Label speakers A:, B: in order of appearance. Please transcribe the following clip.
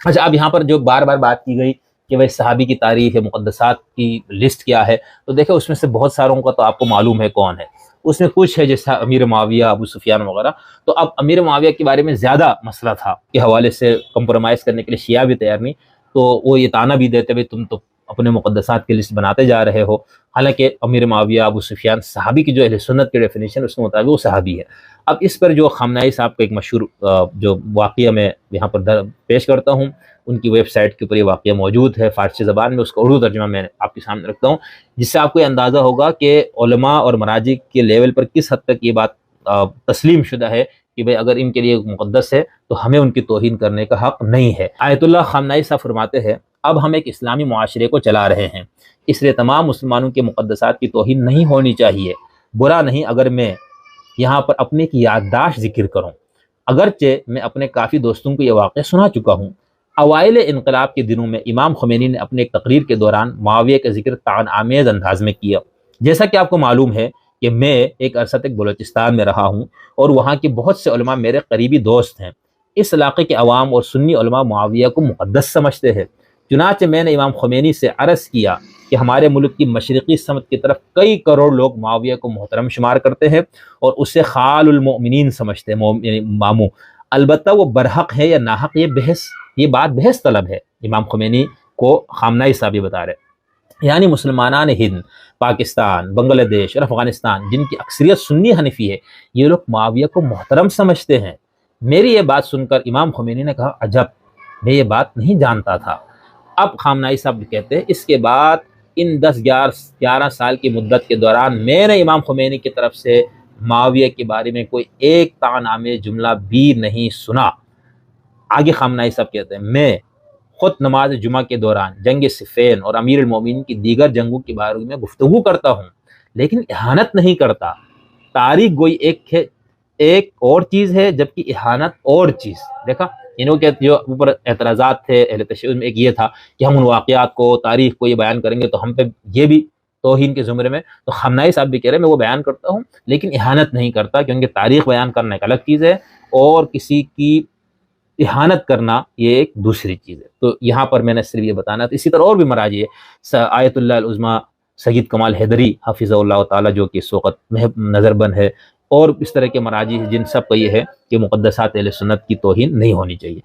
A: اچھا، اب یہاں پر جو بار بار بات کی گئی کہ بھائی صحابی کی تعریف ہے، مقدسات کی لسٹ کیا ہے، تو دیکھیں اس میں سے بہت ساروں کا تو آپ کو معلوم ہے کون ہے، اس میں کچھ ہے جیسا امیر معاویہ، ابو سفیان وغیرہ. تو اب امیر معاویہ کے بارے میں زیادہ مسئلہ تھا کے حوالے سے کمپرومائز کرنے کے لیے شیعہ بھی تیار نہیں، تو وہ یہ تانا بھی دیتے بھائی تم تو اپنے مقدسات کی لسٹ بناتے جا رہے ہو. حالانکہ امیر معاویہ، ابو سفیان صحابی کی جو اہل سنت کی ڈیفینیشن اس کے مطابق وہ صحابی ہے. اب اس پر جو خامنہئی صاحب کا ایک مشہور جو واقعہ میں یہاں پر پیش کرتا ہوں، ان کی ویب سائٹ کے اوپر یہ واقعہ موجود ہے فارسی زبان میں، اس کا اردو ترجمہ میں آپ کے سامنے رکھتا ہوں، جس سے آپ کو یہ اندازہ ہوگا کہ علماء اور مراجع کے لیول پر کس حد تک یہ بات تسلیم شدہ ہے کہ بھئی اگر ان کے لیے مقدس ہے تو ہمیں ان کی توہین کرنے کا حق نہیں ہے. آیت اللہ خامنہئی صاحب فرماتے ہیں اب ہم ایک اسلامی معاشرے کو چلا رہے ہیں، اس لیے تمام مسلمانوں کے مقدسات کی توہین نہیں ہونی چاہیے. برا نہیں اگر میں یہاں پر اپنے کی یادداشت ذکر کروں، اگرچہ میں اپنے کافی دوستوں کو یہ واقعہ سنا چکا ہوں. اوائل انقلاب کے دنوں میں امام خمینی نے اپنے ایک تقریر کے دوران معاویہ کا ذکر طعن آمیز انداز میں کیا. جیسا کہ آپ کو معلوم ہے کہ میں ایک عرصہ تک بلوچستان میں رہا ہوں اور وہاں کے بہت سے علماء میرے قریبی دوست ہیں. اس علاقے کے عوام اور سنی علماء معاویہ کو مقدس سمجھتے ہیں. چنانچہ میں نے امام خمینی سے عرض کیا کہ ہمارے ملک کی مشرقی سمت کی طرف کئی کروڑ لوگ معاویہ کو محترم شمار کرتے ہیں اور اسے خال المؤمنین سمجھتے ہیں، یعنی ماموں. البتہ وہ برحق ہے یا ناحق یہ بات بحث طلب ہے. امام خمینی کو خامنہئی صاحب یہ بتا رہے، یعنی مسلمانان ہند، پاکستان، بنگلہ دیش اور افغانستان جن کی اکثریت سنی حنفی ہے، یہ لوگ معاویہ کو محترم سمجھتے ہیں. میری یہ بات سن کر امام خمینی نے کہا عجب، میں یہ بات نہیں جانتا تھا. اب خامنہئی صاحب کہتے ہیں اس کے بعد ان 10-11 سال کی مدت کے دوران میں نے امام خمینی کی طرف سے معاویہ کے بارے میں کوئی ایک طعن آمیز جملہ بھی نہیں سنا. آگے خامنہئی صاحب کہتے ہیں میں خود نماز جمعہ کے دوران جنگ صفین اور امیر المومنین کی دیگر جنگوں کے بارے میں گفتگو کرتا ہوں لیکن اہانت نہیں کرتا. تاریخ گوئی ایک اور چیز ہے جبکہ اہانت اور چیز. دیکھا انہوں کے جو اوپر اعتراضات تھے اہل تشیع میں، ایک یہ تھا کہ ہم ان واقعات کو، تاریخ کو یہ بیان کریں گے تو ہم پہ یہ بھی توہین کے زمرے میں. تو خامنہئی صاحب بھی کہہ رہے ہیں میں وہ بیان کرتا ہوں لیکن اہانت نہیں کرتا، کیونکہ تاریخ بیان کرنا ایک الگ چیز ہے اور کسی کی اہانت کرنا یہ ایک دوسری چیز ہے. تو یہاں پر میں نے صرف یہ بتانا تھا. اسی طرح اور بھی مراجع ہے، آیت اللہ العظمی سید کمال حیدری حفظہ اللہ تعالیٰ جو کہ اس وقت نظر بند ہے، اور اس طرح کے مراجع جن سب کا یہ ہے کہ مقدسات اہل سنت کی توہین نہیں ہونی چاہیے.